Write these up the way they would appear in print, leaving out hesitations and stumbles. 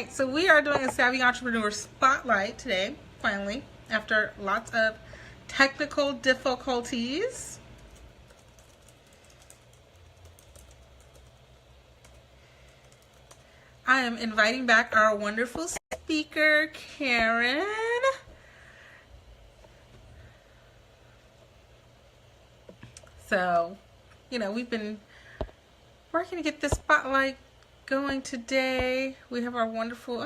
right, so we are doing a Savvy Entrepreneur Spotlight today, finally, after lots of technical difficulties. I am inviting back our wonderful speaker, Karen. So, we've been working to get this spotlight going today. We have our wonderful,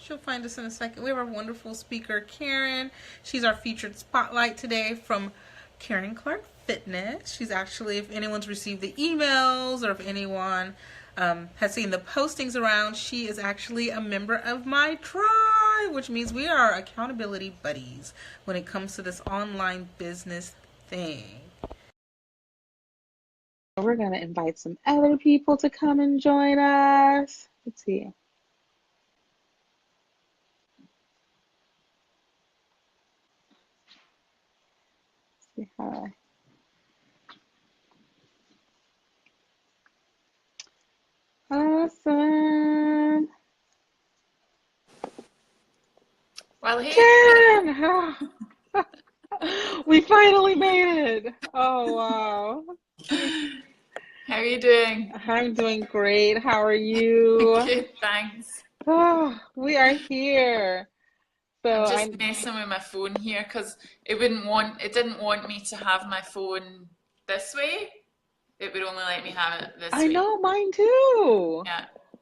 she'll find us in a second. We have our wonderful speaker, Karen. She's our featured spotlight today from Karen Clark Fitness. She's actually, if anyone's received the emails or if anyone has seen the postings around, she is actually a member of my tribe, which means we are accountability buddies when it comes to this online business thing. We're going to invite some other people to come and join us. Let's see. Say hi. Awesome. Well, hey. Karen! We finally made it. Oh, wow. How are you doing? I'm doing great. How are you? Good, thanks. Oh, we are here. So I'm just messing with my phone here because it didn't want me to have my phone this way. It would only let me have it this way. I know, mine too.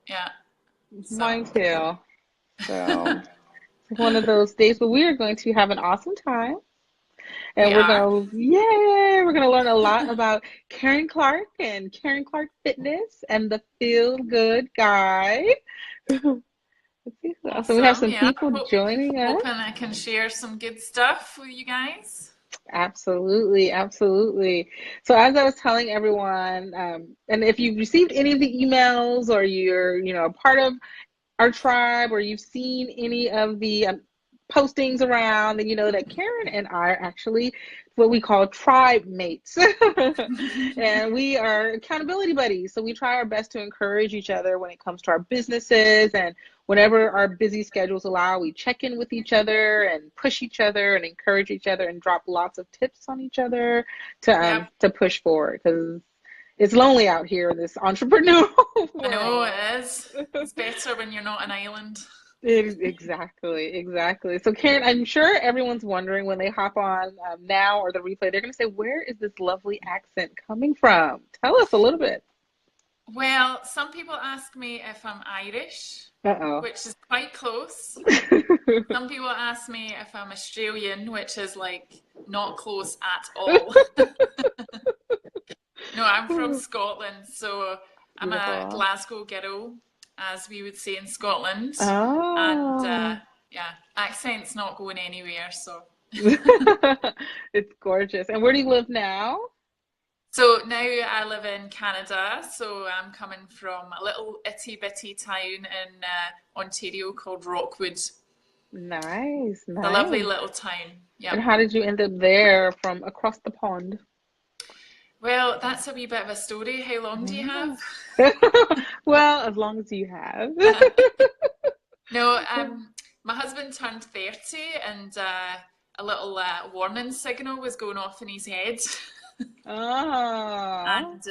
Yeah. Mine too. So it's one of those days, but we are going to have an awesome time. And we're gonna learn a lot about Karen Clark and Karen Clark Fitness and the Feel Good Guide. Awesome. So we have some people joining us. Hoping I can share some good stuff with you guys. Absolutely. So as I was telling everyone, and if you've received any of the emails or you're, a part of our tribe or you've seen any of the postings around, then you know that Karen and I are actually what we call tribe mates. And we are accountability buddies. So we try our best to encourage each other when it comes to our businesses, and whenever our busy schedules allow, we check in with each other and push each other and encourage each other and drop lots of tips on each other to push forward, because it's lonely out here in this entrepreneurial world. I know it is. It's better when you're not an island. Exactly. So Karen, I'm sure everyone's wondering when they hop on now or the replay, they're going to say, where is this lovely accent coming from? Tell us a little bit. Well, some people ask me if I'm Irish, which is quite close. Some people ask me if I'm Australian, which is like not close at all. No, I'm from Scotland, so I'm a Glasgow girl, as we would say in Scotland. And accent's not going anywhere, so. It's gorgeous. And where do you live now? So now I live in Canada, so I'm coming from a little itty bitty town in Ontario called Rockwood. Nice. A lovely little town. Yeah. And how did you end up there from across the pond? Well, that's a wee bit of a story. How long do you have? Well, as long as you have. No, my husband turned 30 and a little warning signal was going off in his head. And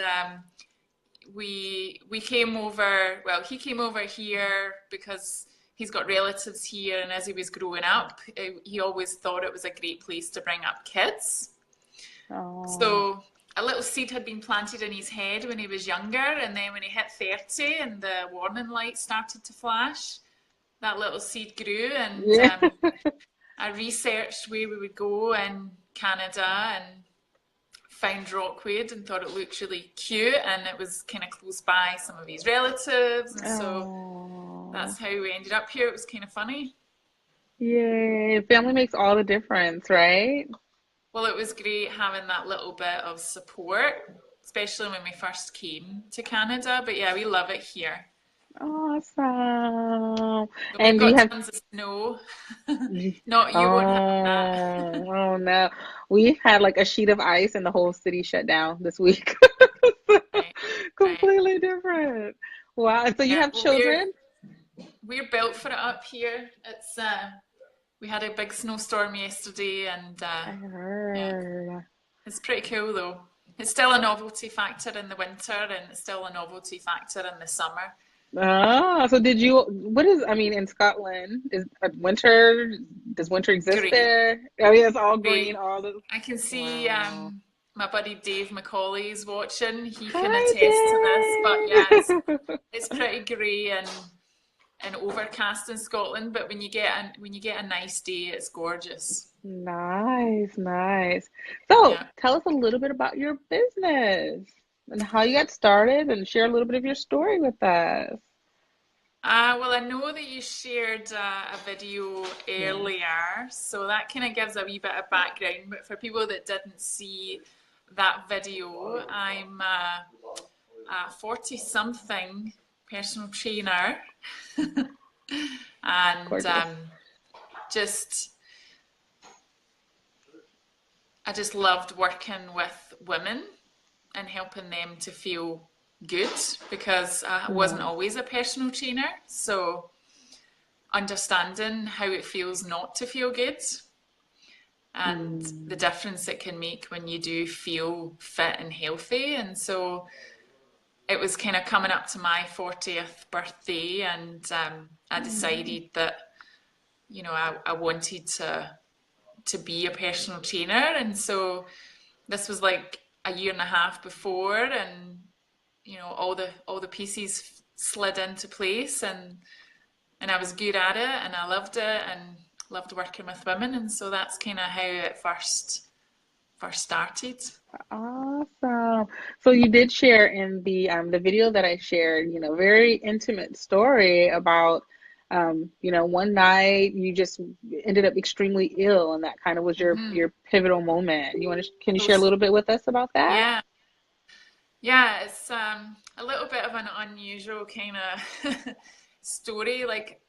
we came over, well, he came over here because he's got relatives here, and as he was growing up, he always thought it was a great place to bring up kids. So a little seed had been planted in his head when he was younger, and then when he hit 30 and the warning light started to flash, that little seed grew, and I researched where we would go in Canada and found Rockwood and thought it looked really cute, and it was kind of close by some of his relatives, and so that's how we ended up here. It was kind of funny. Yay, family makes all the difference, right? Well, it was great having that little bit of support, especially when we first came to Canada. But yeah, we love it here. Awesome. And we've got tons of snow. Not you won't have that. Oh no. We've had like a sheet of ice and the whole city shut down this week. Completely different. Wow. And so you have children? we're built for it up here. It's we had a big snowstorm yesterday, and I yeah, heard. it's pretty cool though. It's still a novelty factor in the winter, and it's still a novelty factor in the summer. Ah, so I mean, in Scotland, is does winter exist Grey, there? I mean, it's all green, grey. all the, I can see wow. my buddy Dave McCauley's watching. He can Hi, attest to this. But yeah, Dave. it's pretty grey and overcast in Scotland. But when you get a nice day, it's gorgeous. Nice, nice. So, Yeah. tell us a little bit about your business and how you got started and share a little bit of your story with us. Well, I know that you shared a video Yes. earlier, so that kind of gives a wee bit of background. But for people that didn't see that video, I'm a 40-something personal trainer, and Gorgeous. just I just loved working with women and helping them to feel good because I wasn't Nice. always a personal trainer. So understanding how it feels not to feel good and the Mm. difference it can make when you do feel fit and healthy. And so it was kind of coming up to my 40th birthday, and I Mm. decided that, I wanted to be a personal trainer. And so this was like a year and a half before, and all the pieces slid into place, and I was good at it, and I loved it, and loved working with women, and so that's kind of how it first started. Awesome. So you did share in the video that I shared, very intimate story about one night you just ended up extremely ill and that kind of was Hmm. your pivotal moment. Can you share a Those, little bit with us about that? yeah, yeah, it's a little bit of an unusual kind of story. Like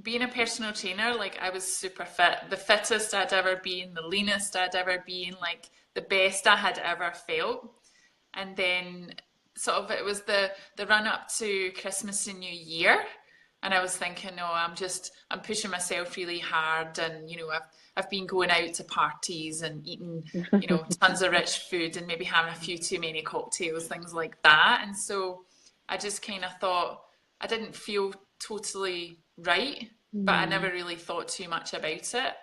being a personal trainer, like I was super fit, the fittest I'd ever been, the leanest I'd ever been, like the best I had ever felt. And then sort of it was the run up to Christmas and New Year, and I was thinking, no, I'm pushing myself really hard, and I've been going out to parties and eating tons of rich food and maybe having a few too many cocktails, things like that. And so I just kind of thought I didn't feel totally right, but I Mm, never really thought too much about it.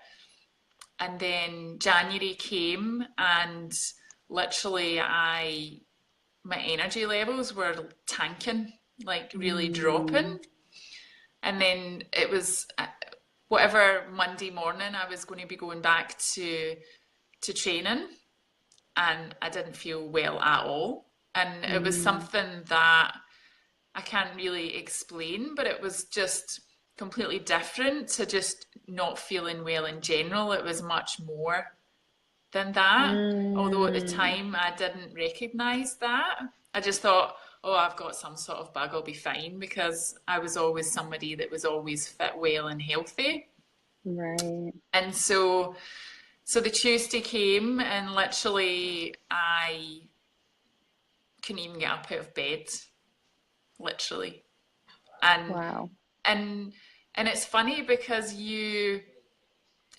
And then January came, and literally my energy levels were tanking, like really mm, dropping. And then it was whatever Monday morning I was going to be going back to training, and I didn't feel well at all. And it was mm, something that I can't really explain, but it was just completely different to just not feeling well in general. It was much more than that. Although at the mm. time I didn't recognize that. I just thought, oh, I've got some sort of bug, I'll be fine, because I was always somebody that was always fit, well, and healthy. Right. And so the Tuesday came, and literally I couldn't even get up out of bed, literally. And Wow. and and it's funny because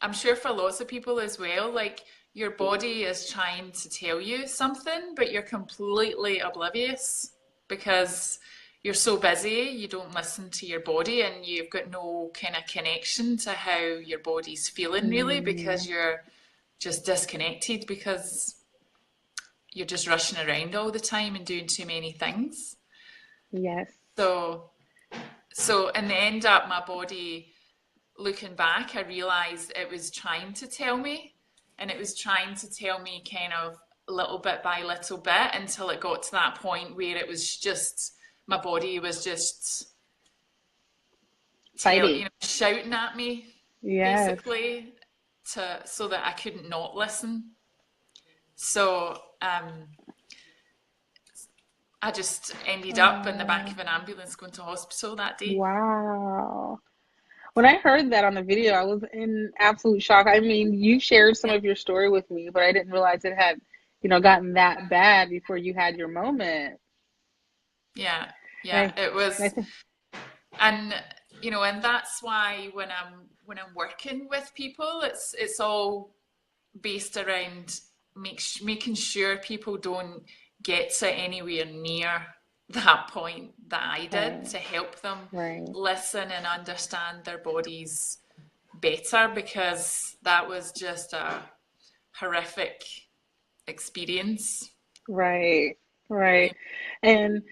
I'm sure for lots of people as well, like your body is trying to tell you something, but you're completely oblivious because you're so busy, you don't listen to your body, and you've got no kind of connection to how your body's feeling really, because Mm, you're just disconnected because you're just rushing around all the time and doing too many things. yes. So, so in the end up, my body, looking back, I realized it was trying to tell me, and it was trying to tell me kind of little bit by little bit until it got to that point where it was just my body was just Fighting. shouting at me Yes. basically to so that I couldn't not listen. So I just ended up in the back Oh, of an ambulance going to hospital that day. wow. When I heard that on the video, I was in absolute shock. I mean, you shared some Yeah, of your story with me, but I didn't realize it had, gotten that bad before you had your moment. yeah, And yeah. It I was. think, And and that's why when I'm working with people, it's all based around making sure people don't get to anywhere near that point that I did, Right. to help them Right. listen and understand their bodies better, because that was just a horrific experience. Right. Right. And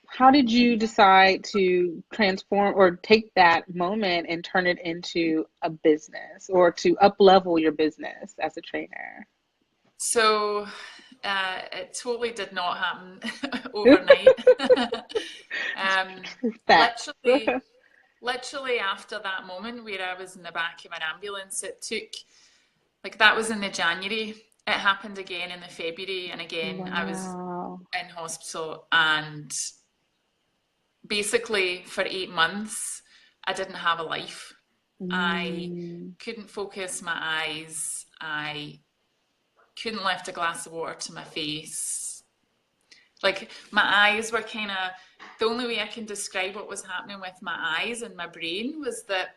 how did you decide to transform or take that moment and turn it into a business or to up level your business as a trainer? So it totally did not happen overnight. um, Facts. literally after that moment where I was in the back of an ambulance, it took, like, that was in the January. It happened again in the February, and again I was Wow. in hospital, and basically for 8 months I didn't have a life. I Mm, couldn't focus my eyes. I couldn't lift a glass of water to my face. Like, my eyes were kind of, the only way I can describe what was happening with my eyes and my brain was that,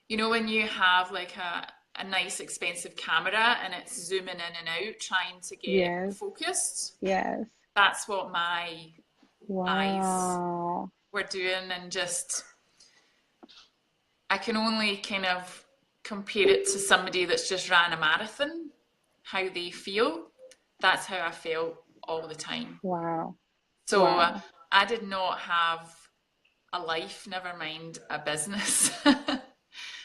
when you have like a nice expensive camera and it's zooming in and out trying to get yes. focused, Yes. that's what my eyes Wow. were doing. And just, I can only kind of compare it to somebody that's just ran a marathon, how they feel. That's how I felt all the time. Wow. So Wow. I did not have a life, never mind a business.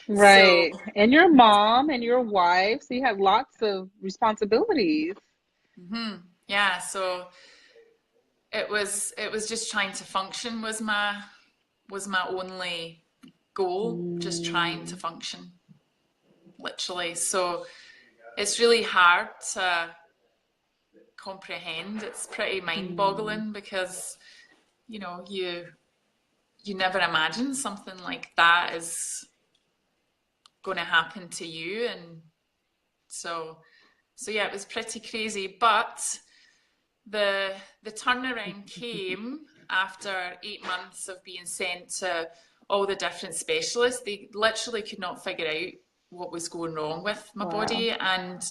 So, Right. And your mom and your wife, so you had lots of responsibilities. yeah, so it was just trying to function was my only goal, just trying to Mm, function, literally. So it's really hard to comprehend. It's pretty mm, mind-boggling, because you never imagine something like that is going to happen to you. And so yeah, it was pretty crazy. But the the turnaround came after 8 months of being sent to all the different specialists. They literally could not figure out what was going wrong with my wow. body. And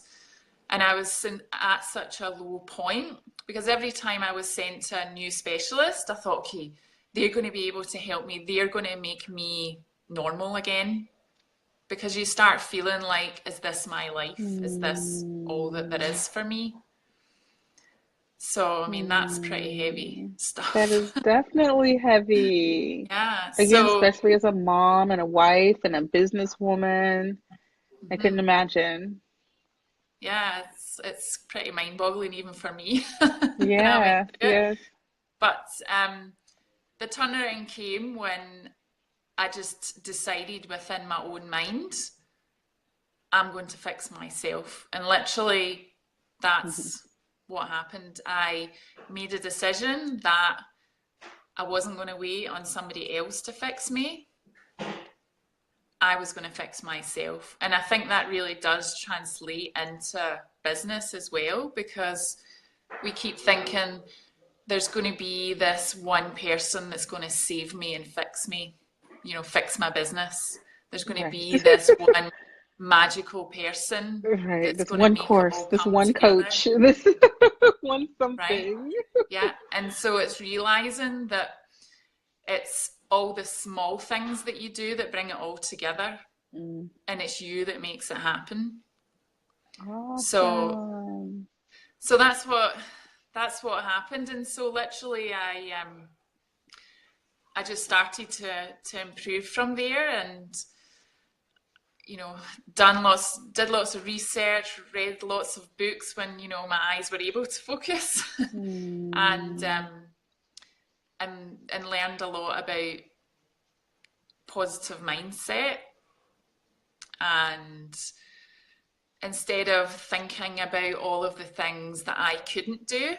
I was at such a low point, because every time I was sent to a new specialist, I thought, okay, they're going to be able to help me. They're going to make me normal again. Because you start feeling like, is this my life? Is this all that there Mm, is for me? So, I mean, that's pretty heavy mm. That stuff. is definitely heavy. Yeah. Again, So, especially as a mom and a wife and a businesswoman. I couldn't imagine. yeah, it's pretty mind-boggling even for me when I went Yeah, through it. yes. But the turnaround came when I just decided within my own mind, I'm going to fix myself. And literally, Mhm. that's what happened. I made a decision that I wasn't going to wait on somebody else to fix me. I was going to fix myself. And I think that really does translate into business as well, because we keep thinking there's going to be this one person that's going to save me and fix me, fix my business. There's going to Right. be this one magical person Right. that's This going to one make it course, all this come one together, coach, this one right? something. Yeah. And so it's realizing that it's all the small things that you do that bring it all together, Mm. and it's you that makes it happen. So Awesome. so that's what happened. And so literally I just started to improve from there. And you know did lots of research, read lots of books when my eyes were able to focus. and Mm. um and learned a lot about positive mindset. And instead of thinking about all of the things that I couldn't do,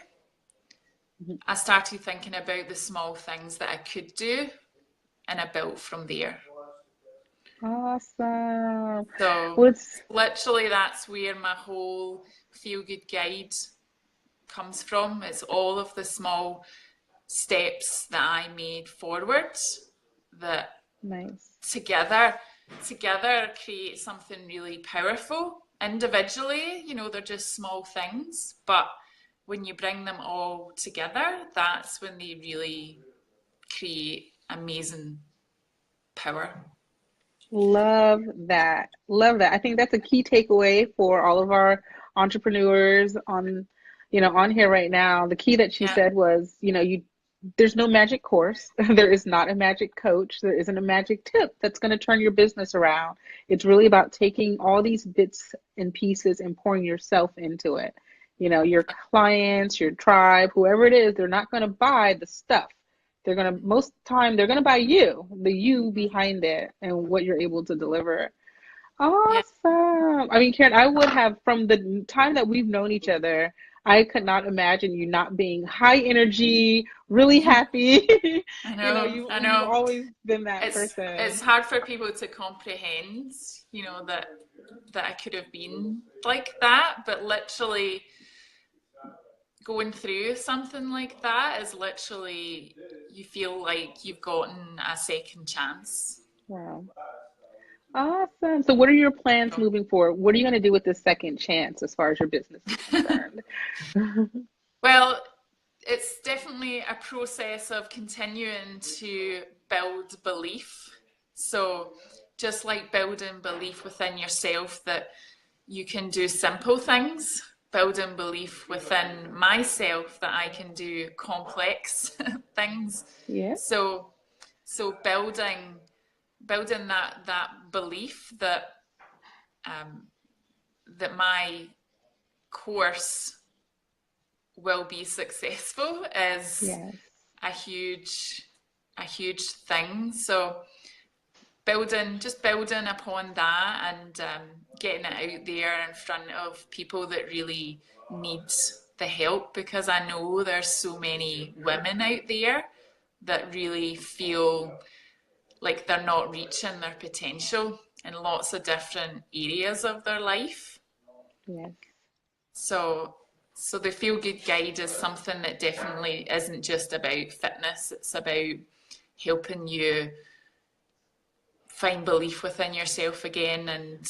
Mhm. I started thinking about the small things that I could do, and I built from there. Awesome. So What's literally, that's where my whole feel good guide comes from. It's all of the small steps that I made forward that Nice. together together create something really powerful. Individually, they're just small things, but when you bring them all together, that's when they really create amazing power. Love that. Love that. I think that's a key takeaway for all of our entrepreneurs on, on here right now. The key that she Yeah. said was, there's no magic course. There is not a magic coach. There isn't a magic tip that's going to turn your business around. It's really about taking all these bits and pieces and pouring yourself into it. Your clients, your tribe, whoever it is, they're not going to buy the stuff. They're going to, most time, they're going to buy you, the you behind it and what you're able to deliver. Yeah. Awesome. I mean, Karen, I would have, from the time that we've known each other, I could not imagine you not being high energy, really happy. I You know, know, you I you've know. always been that It's person. hard for people to comprehend, that I could have been like that, but literally going through something like that is literally you feel like you've gotten a second chance. Wow. Awesome. So what are your plans So, moving forward? What are you going to do with this second chance as far as your business is concerned? well, it's definitely a process of continuing to build belief. So, just like building belief within yourself that you can do simple things, building belief within myself that I can do complex things. Yeah. So, so building that belief um, that my course will be successful is Yes. a huge a huge thing. So building upon that and getting it out there in front of people that really need the help, because I know there's so many women out there that really feel like they're not reaching their potential in lots of different areas of their life. Yes. So so the feel good guide is something that definitely isn't just about fitness, it's about helping you find belief within yourself again and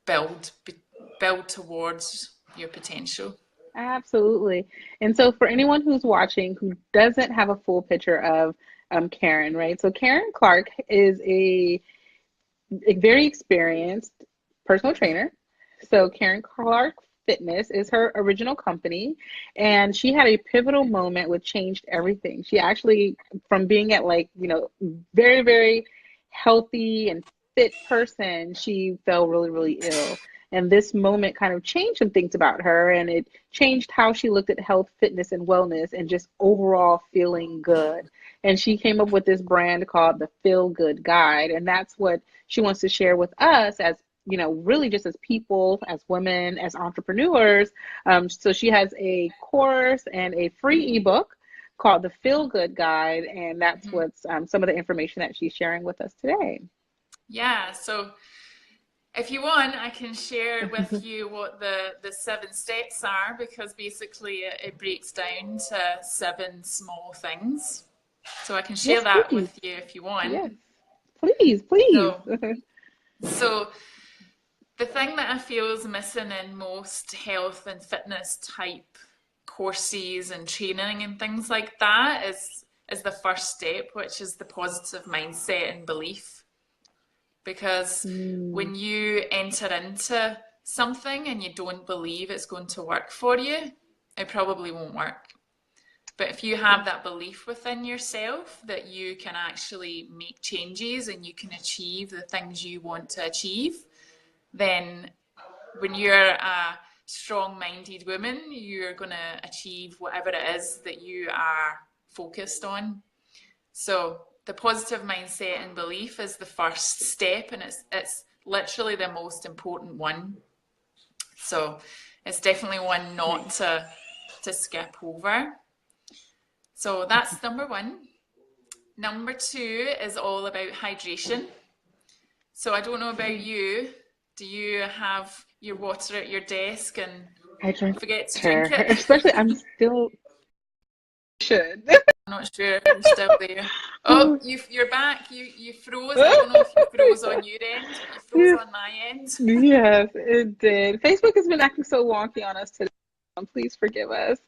build build towards your potential. Absolutely. And so, for anyone who's watching who doesn't have a full picture of Karen, right? So, Karen Clark is a very experienced personal trainer. So, Karen Clark Fitness is her original company, and she had a pivotal moment which changed everything. She actually, from being at like, very, very healthy and fit person, she fell really, really ill. And this moment kind of changed some things about her, and it changed how she looked at health, fitness, and wellness, and just overall feeling good. And she came up with this brand called the Feel Good Guide, and that's what she wants to share with us as really just as people, as women, as entrepreneurs. So she has a course and a free ebook called the Feel Good Guide, and that's Mm-hmm. what's some of the information that she's sharing with us today. Yeah, so if you want, I can share with you what the 7 steps are, because basically it breaks down to 7 small things. So I can share Yes, that please. with you if you want. Yes, please, please. So, so the thing that I feel is missing in most health and fitness type courses and training and things like that is the first step, which is the positive mindset and belief. Because Mm, when you enter into something and you don't believe it's going to work for you, it probably won't work. But if you have that belief within yourself that you can actually make changes and you can achieve the things you want to achieve, then when you're a strong minded woman, you're going to achieve whatever it is that you are focused on. So the positive mindset and belief is the first step, and it's literally the most important one. So it's definitely one not nice. to skip over. So that's number one. Number two is all about hydration. So I don't know about you. Do you have your water at your desk and I drink forget to drink water, it? especially I'm still should. I'm not sure if you're still there. Oh, you're back. You froze. I don't know if you froze on your end, but you froze Yes, on my end. yes, it did. Facebook has been acting so wonky on us today. Please forgive us.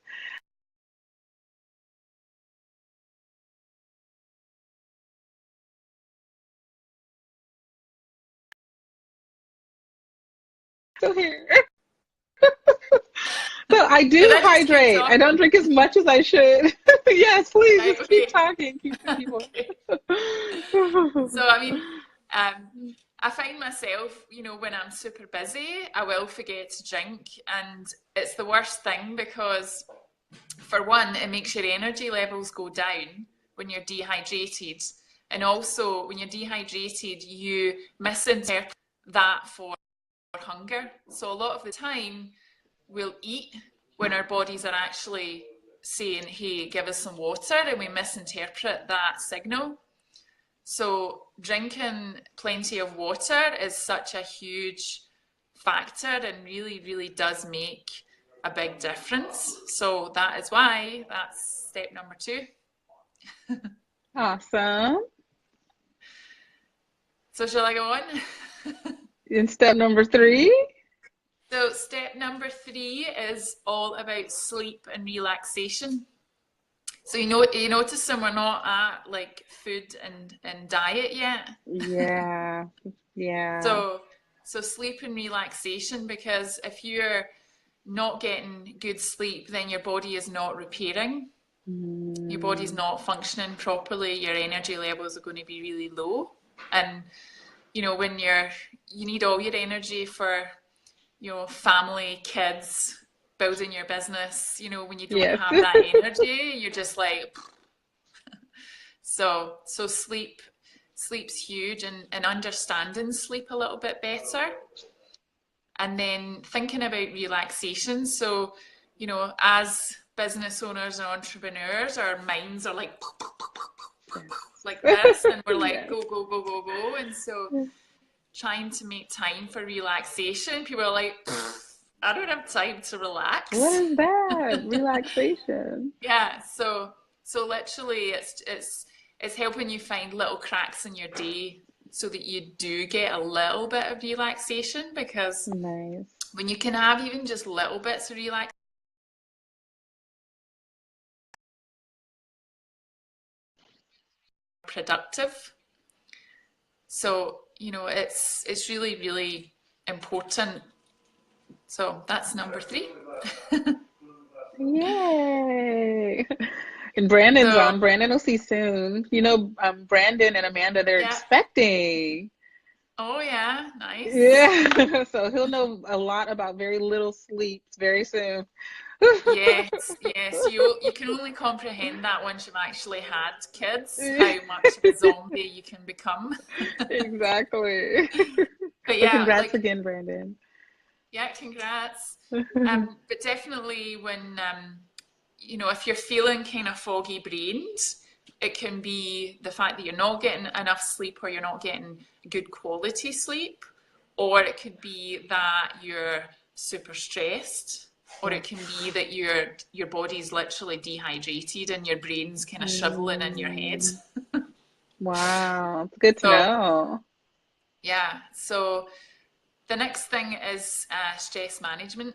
Still here. So I Should do I just keep hydrate. I don't talking? drink as much as I should. Yes, please Right, just keep okay. talking. Keep the people. Okay. So, I mean, I find myself, when I'm super busy, I will forget to drink. And it's the worst thing because, for one, it makes your energy levels go down when you're dehydrated. And also, when you're dehydrated, you misinterpret that for hunger. So, a lot of the time, we'll eat when our bodies are actually saying, hey, give us some water, and we misinterpret that signal. So drinking plenty of water is such a huge factor and really, really does make a big difference. So that is why that's step number 2. Awesome. So shall I go on? In step number 3. So step number 3 is all about sleep and relaxation. So you notice that we're not at like food and diet yet. Yeah. Yeah. So sleep and relaxation, because if you're not getting good sleep, then your body is not repairing. Your body's Mm, not functioning properly. Your energy levels are going to be really low. And when you need all your energy for family, kids, building your business. When you don't yes. have that energy, you're just like. So sleep's huge, and understanding sleep a little bit better. And then thinking about relaxation. So, as business owners and entrepreneurs, our minds are like like this, and we're like Yes. go, go, go, go, go. And so trying to make time for relaxation, people are like, I don't have time to What relax. is that? Relaxation. Yeah, so literally it's helping you find little cracks in your day so that you do get a little bit of relaxation, because Nice. when you can have even just little bits of relaxation, productive. So, it's really, really important. So that's number 3. Yay. And Brandon's So on. Brandon will see soon. Brandon and Amanda, they're yeah. expecting. Oh yeah, nice. Yeah. So he'll know a lot about very little sleeps very soon. Yes, yes. You can only comprehend that once you've actually had kids, how much of a zombie you can become. Exactly. But But yeah, congrats like, again, Brandon. yeah, congrats. But definitely when if you're feeling kind of foggy brained, it can be the fact that you're not getting enough sleep, or you're not getting good quality sleep, or it could be that you're super stressed, or Yeah. it can be that your body's literally dehydrated and your brain's kind of shoveling in your head. Mm, wow. It's good to So know. yeah, so the next thing is stress management.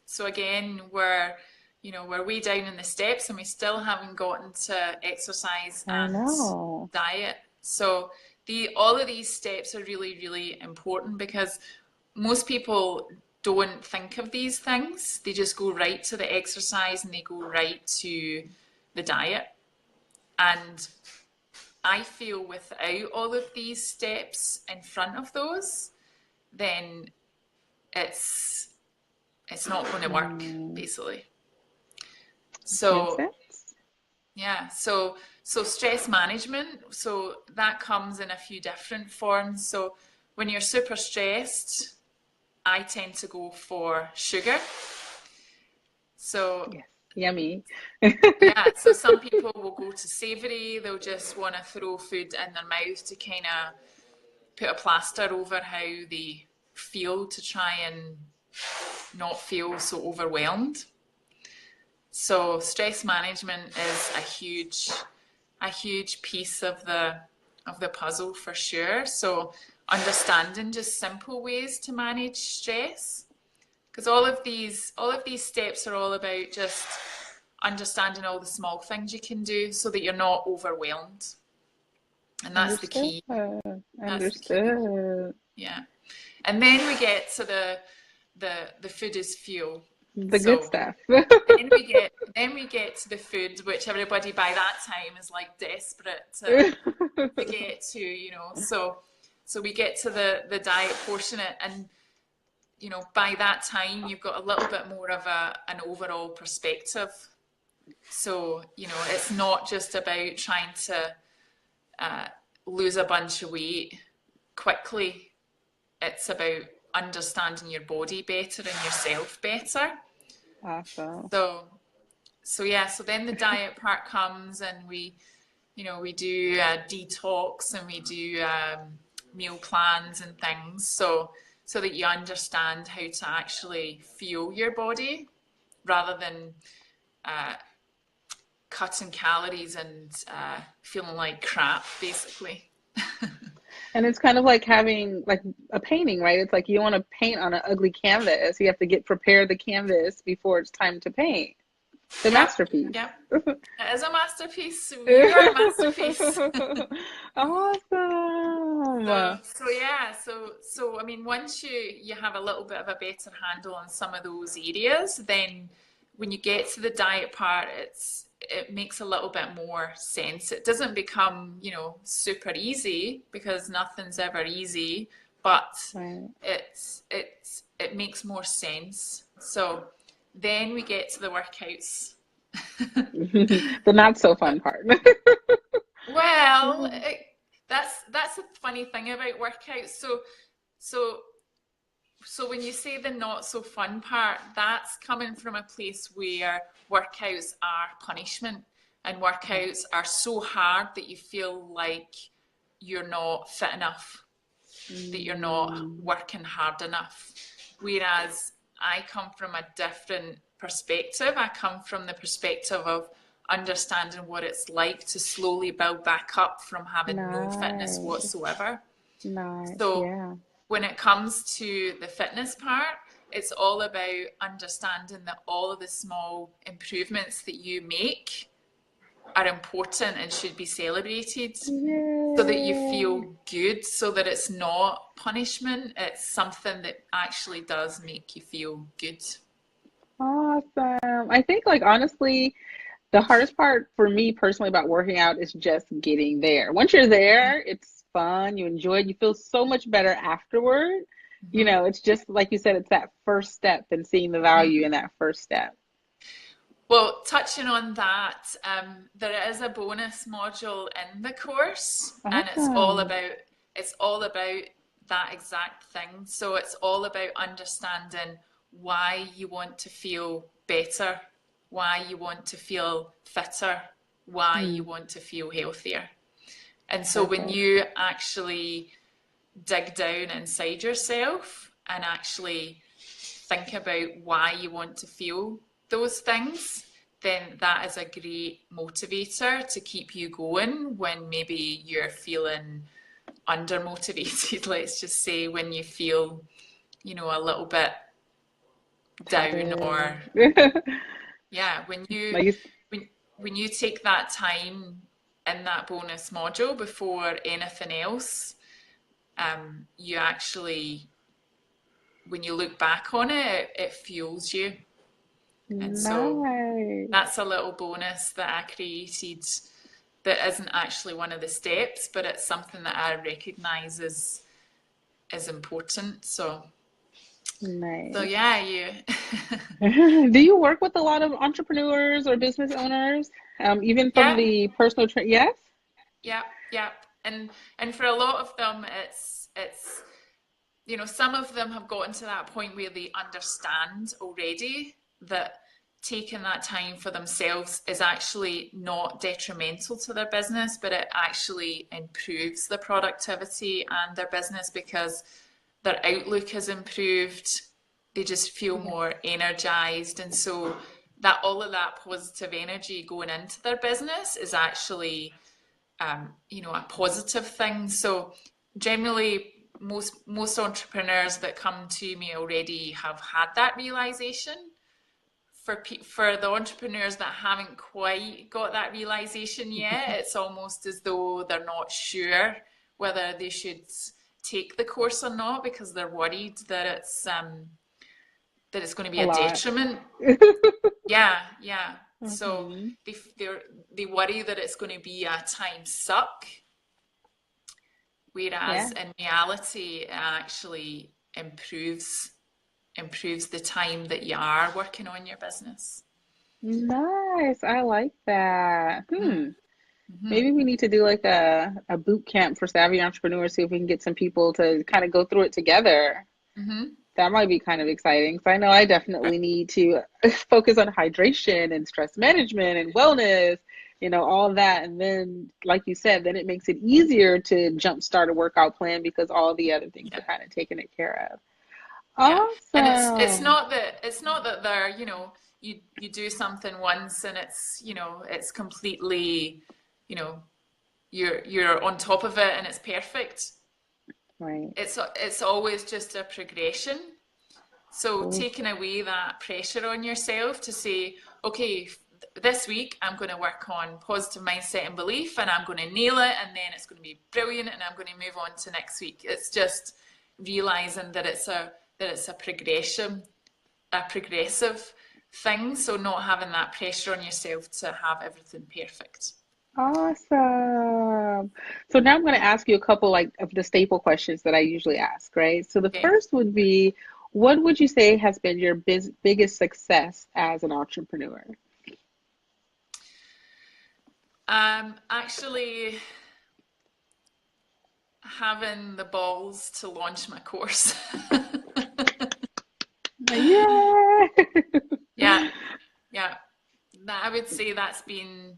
So again, we're way down in the steps, and we still haven't gotten to exercise I and know. diet. So all of these steps are really, really important, because most people don't think of these things. They just go right to the exercise, and they go right to the diet. And I feel without all of these steps in front of those, then it's it's not going to work, Mm, basically. makes So sense. yeah, so stress management, so that comes in a few different forms. So when you're super stressed, I tend to go for sugar. So Yes. Yummy. yeah, so some people will go to savory, they'll just want to throw food in their mouth to kind of put a plaster over how they feel, to try and not feel so overwhelmed. So stress management is a huge piece of the puzzle for sure. So understanding just simple ways to manage stress, because all of these steps are all about just understanding all the small things you can do so that you're not overwhelmed. And that's the Understood. key. That's the key. Understood. Yeah. And then we get to the food is fuel. The good So stuff. then we get to the food, which everybody by that time is like desperate to get to, you know. So we get to the diet portion, and you know, by that time you've got a little bit more of an overall perspective. So, you know, it's not just about trying to lose a bunch of weight quickly. It's about understanding your body better and yourself better. Awesome. So then the diet part comes, and we do detox, and we do meal plans and things, so that you understand how to actually fuel your body rather than cutting calories and feeling like crap, basically. And it's kind of like having like a painting, right? It's like you want to paint on an ugly canvas. You have to prepare the canvas before it's time to paint the masterpiece. Yep. It is a masterpiece. You are a masterpiece. Awesome. So I mean, once you have a little bit of a better handle on some of those areas, then when you get to the diet part, it makes a little bit more sense. It doesn't become, you know, super easy, because nothing's ever easy, but Right. it makes more sense. So then we get to the workouts. The not so fun part. Well, that's a funny thing about workouts. So when you say the not so fun part, that's coming from a place where workouts are punishment, and workouts are so hard that you feel like you're not fit enough, that you're not working hard enough. Whereas I come from a different perspective. I come from the perspective of understanding what it's like to slowly build back up from having no fitness Nice. whatsoever. Nice. So Yeah. when it comes to the fitness part, it's all about understanding that all of the small improvements that you make are important and should be celebrated, Yay. so that you feel good, so that it's not punishment, it's something that actually does make you feel good. Awesome. I think, like, honestly, the hardest part for me personally about working out is just getting there. Once you're there, it's fun, you enjoy it, you feel so much better afterward. You Mm-hmm. know, it's just like you said, it's that first step and seeing the value in that first step. Well, touching on that, there is a bonus module in the course, and Awesome. it's all about that exact thing. So it's all about understanding why you want to feel better, why you want to feel fitter, why you Mm, want to feel healthier. And so when perfect. you actually dig down inside yourself and actually think about why you want to feel those things, then that is a great motivator to keep you going when maybe you're feeling undermotivated, let's just say, when you feel, you know, a little bit down, or Tired. yeah, Like you, when you take that time in that bonus module before anything else, you actually, when you look back on it, it fuels you. And so nice. that's a little bonus that I created that isn't actually one of the steps, but it's something that I recognize is important. So Nice. yeah, you Do you work with a lot of entrepreneurs or business owners, even from yeah, the personal train? Yes. yeah, yeah. And for a lot of them, it's you know, some of them have gotten to that point where they understand already that taking that time for themselves is actually not detrimental to their business, but it actually improves the productivity and their business, because their outlook has improved. They just feel Yeah. more energized, and so that all of that positive energy going into their business is actually, a positive thing. So generally, most entrepreneurs that come to me already have had that realization. For the entrepreneurs that haven't quite got that realization yet, it's almost as though they're not sure whether they should take the course or not, because they're worried that it's going to be A a lot. detriment. Yeah, yeah. So Hmm. they worry that it's going to be a time suck, whereas Yeah. in reality, it actually improves the time that you are working on your business. Nice. I like that. Mm-hmm. Maybe we need to do like a boot camp for savvy entrepreneurs, see if we can get some people to kind of go through it together. Mm-hmm. That might be kind of exciting. So I know I definitely need to focus on hydration and stress management and wellness, all that. And then, like you said, then it makes it easier to jumpstart a workout plan because all the other things Yeah. are kind of taken care of. Yeah, and it's Awesome. not that they're, you do something once and it's completely, you know you're on top of it and it's perfect. Right. It's always just a progression. So Ooh. taking away that pressure on yourself to say, okay, this week I'm going to work on positive mindset and belief, and I'm going to nail it, and then it's going to be brilliant, and I'm going to move on to next week. It's just realizing that it's a progressive thing. So not having that pressure on yourself to have everything perfect. Awesome. So now I'm going to ask you a couple like of the staple questions that I usually ask, right? So the Okay. first would be, what would you say has been your biggest success as an entrepreneur? Actually, having the balls to launch my course. Yeah. Yeah, yeah. I would say that's been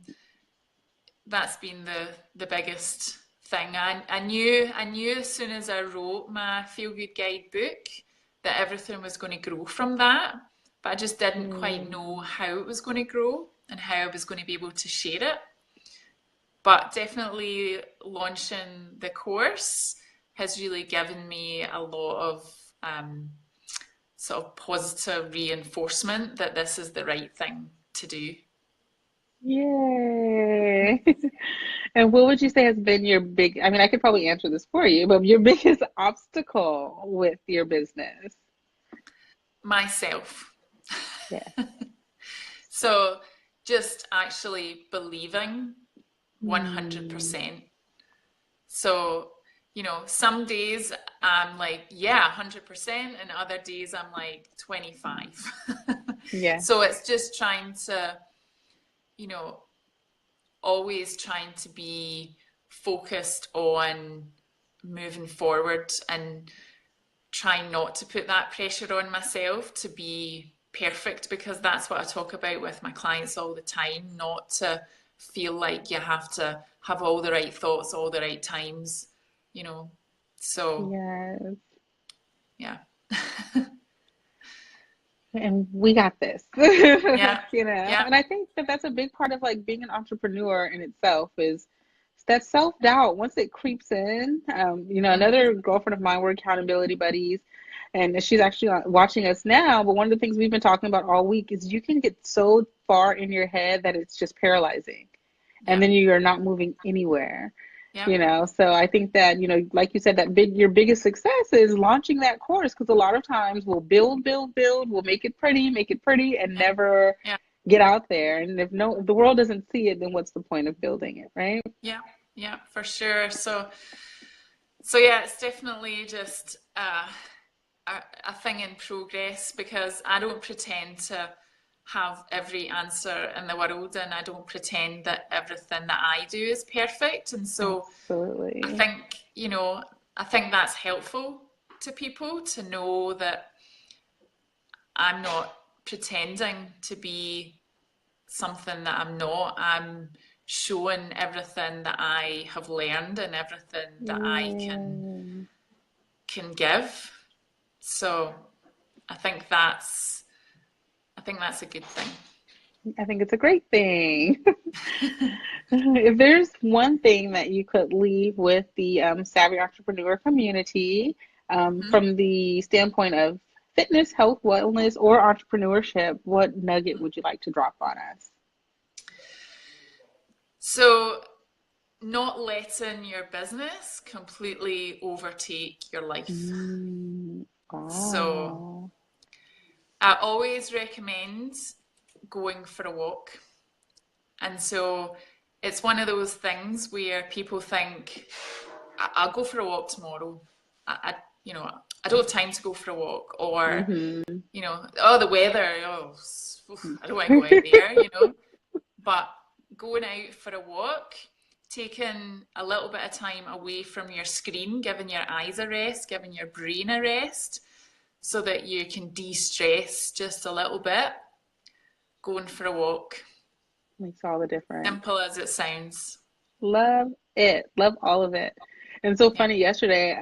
the biggest thing. I knew as soon as I wrote my feel good guide book that everything was going to grow from that, but I just didn't quite know Mm, how it was going to grow and how I was going to be able to share it. But definitely launching the course has really given me a lot of sort of positive reinforcement that this is the right thing to do. yay. And what would you say has been your I mean, I could probably answer this for you, but your biggest obstacle with your business? Myself. Yeah. So just actually believing Hmm. 100%. So, some days I'm like, yeah, 100%, and other days I'm like 25. Yeah. So it's just trying to, you know, always trying to be focused on moving forward and trying not to put that pressure on myself to be perfect, because that's what I talk about with my clients all the time, not to feel like you have to have all the right thoughts all the right times, you know. So, Yes. yeah. And we got this. Yeah. Yeah. And I think that that's a big part of like being an entrepreneur in itself is that self-doubt once it creeps in. Mm-hmm. Another girlfriend of mine, we're accountability buddies, and she's actually watching us now, but one of the things we've been talking about all week is you can get so far in your head that it's just paralyzing, and Yeah. then you are not moving anywhere. Yeah. So I think that, like you said, that your biggest success is launching that course, because a lot of times we'll build, we'll make it pretty, and Yeah. never Yeah. get out there. And if the world doesn't see it, then what's the point of building it, right? Yeah. Yeah, for sure. So yeah, it's definitely just a thing in progress, because I don't pretend to have every answer in the world, and I don't pretend that everything that I do is perfect. And so I Absolutely. think, I think that's helpful to people to know that I'm not pretending to be something that I'm not. I'm showing everything that I have learned and everything that I can Yeah. can give. So I think that's I think that's a good thing. I think it's a great thing. If there's one thing that you could leave with the Savvy Entrepreneur community Mhm. from the standpoint of fitness, health, wellness, or entrepreneurship, what nugget would you like to drop on us? So, not letting your business completely overtake your life. Mm, So, wow. I always recommend going for a walk. And so, it's one of those things where people think, I'll go for a walk tomorrow. You know, I don't have time to go for a walk, or Hmm. oh, the weather, oh, I don't want to go out there, But going out for a walk, taking a little bit of time away from your screen, giving your eyes a rest, giving your brain a rest, so that you can de-stress just a little bit, going for a walk. Makes all the difference. Simple as it sounds. Love it. Love all of it. And so Yeah. funny, yesterday,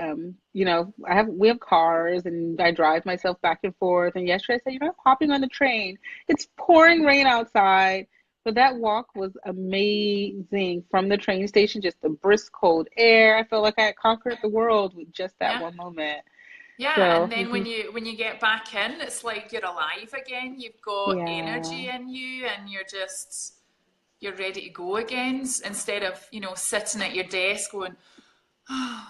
we have cars and I drive myself back and forth. And yesterday I said, I'm hopping on the train. It's pouring rain outside. But that walk was amazing from the train station, just the brisk cold air. I felt like I had conquered the world with just that Yeah. one moment. Yeah, and So, then when you get back in, it's like you're alive again. You've got yeah. energy in you, and you're ready to go again. Instead of sitting at your desk going, oh,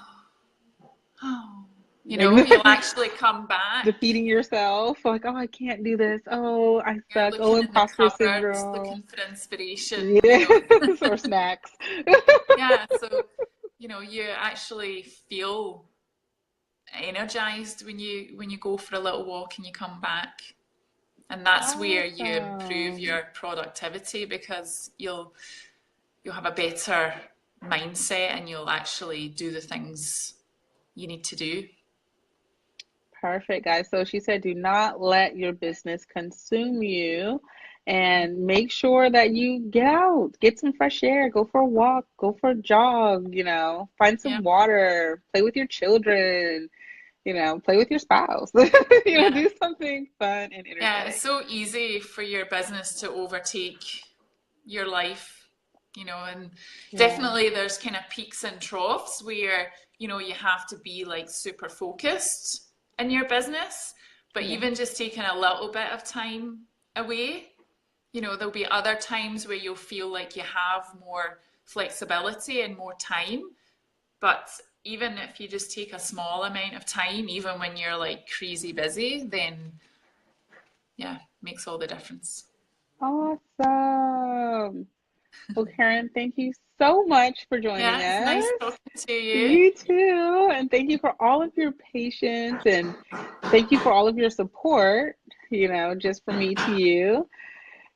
you'll actually come back. Defeating yourself, like, oh, I can't do this. Oh, I You're suck. Oh, looking in the imposter cupboards, syndrome. looking for inspiration. Yes, or snacks. Yeah. So you actually feel energized when you go for a little walk and you come back. And that's where you improve Awesome. your productivity, because you'll have a better mindset and you'll actually do the things you need to do. Perfect, guys. So she said, do not let your business consume you and make sure that you get out, get some fresh air, go for a walk, go for a jog, find Yeah. some water, play with your children, play with your spouse, Yeah. do something fun and Yeah, it's energetic. so easy for your business to overtake your life, and Yeah. definitely there's kind of peaks and troughs where, you have to be like super focused in your business. But Yeah. even just taking a little bit of time away, there'll be other times where you'll feel like you have more flexibility and more time. But even if you just take a small amount of time, even when you're like crazy busy, then yeah, makes all the difference. Awesome. Well, Karen, thank you so much for joining Yeah, it's nice us. talking to you. You too. And thank you for all of your patience and thank you for all of your support, just from me to you.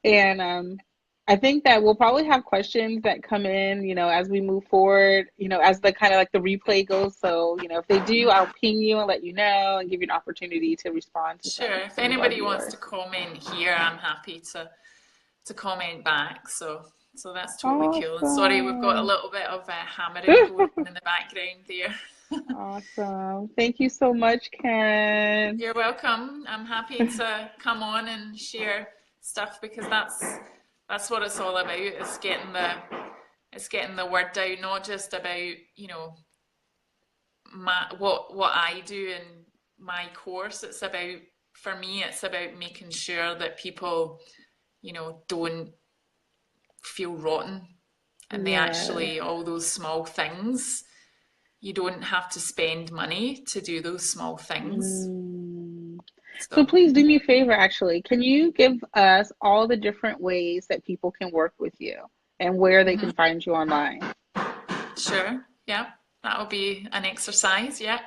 And I think that we'll probably have questions that come in, as we move forward, as the kind of like the replay goes. So, if they do, I'll ping you and let you know and give you an opportunity to respond to Sure. If some of our anybody wants to viewers. comment here, I'm happy to comment back. So that's totally cool. And sorry, we've got a Awesome. little bit of hammering going on in the background there. Awesome. Thank you so much, Karen. You're welcome. I'm happy to come on and share stuff, because that's what it's all about. It's getting the word out, not just about what I do in my course. It's about, for me, it's about making sure that people don't feel rotten, and they Yes. actually, all those small things, you don't have to spend money to do those small things. Mm. So So, please do me a favor, actually. Can you give us all the different ways that people can work with you and where they mhm. can find you online? Sure, yeah, that'll be an exercise. Yeah.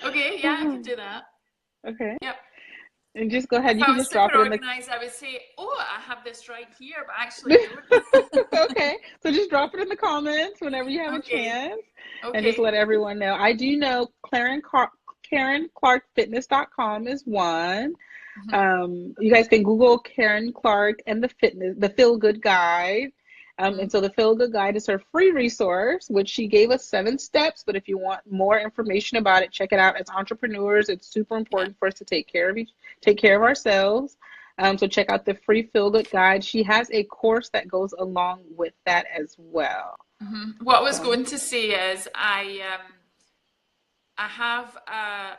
Okay, yeah, I can do that. Okay. Yep. And just go ahead. If You I can was just drop super it in the organized, I would say, "Oh, I have this right here," but actually, I don't. Okay. So just drop it in the comments whenever you have a Okay. chance and just Okay. let everyone know. I do know KarenClarkFitness.com is one. Mhm. You guys can Google Karen Clark and the Feel Good Guide. And Mhm. so the Feel Good Guide is her free resource, which she gave us 7 steps. But if you want more information about it, check it out. As entrepreneurs, it's super Yeah. important for us to take care of ourselves. So check out the free Feel Good Guide. She has a course that goes along with that as well. What I was So, going to say is I have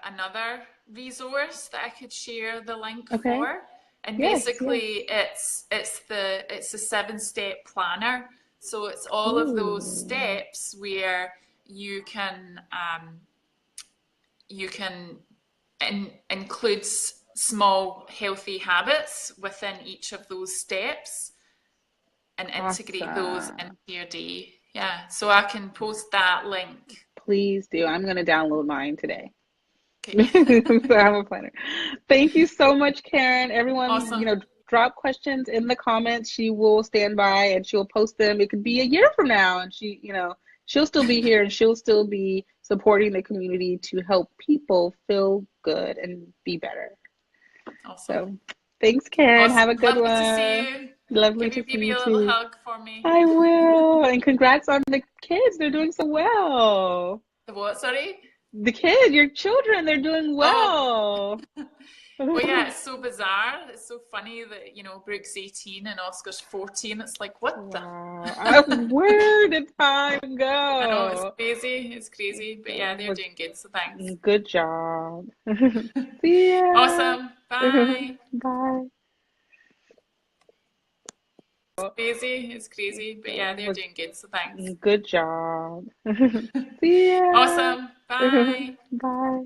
another resource that I could share the link okay. for, and Yes, yes. basically it's a 7-step planner. So it's all of those Ooh, steps where you can include small healthy habits within each of those steps and integrate those into awesome. your day. Yeah, so I can post that link. Please do. I'm going to download mine today. Okay. So I'm a planner. Thank you so much, Karen. Everyone, Awesome. drop questions in the comments. She will stand by and she'll post them. It could be a year from now, and she'll still be here and she'll still be supporting the community to help people feel good and be better. Awesome. So thanks, Karen. Awesome. Have a good Lovely to see one. you. Lovely Give to your see baby you a little too. hug for me. I will. And congrats on the kids. They're doing so well. The what, sorry? The kids, your children, they're doing Oh, well. well, yeah, it's so bizarre. It's so funny that, Brooke's 18 and Oscar's 14. It's like, what the? Wow. Where did time I know, it's go? crazy. It's crazy. But yeah, they're Well, doing good, so thanks. good job. See ya. Awesome. Bye. Bye. Crazy. It's crazy. But yeah, they're Well, doing good, so thanks. good job. See ya. Awesome. Bye. Bye.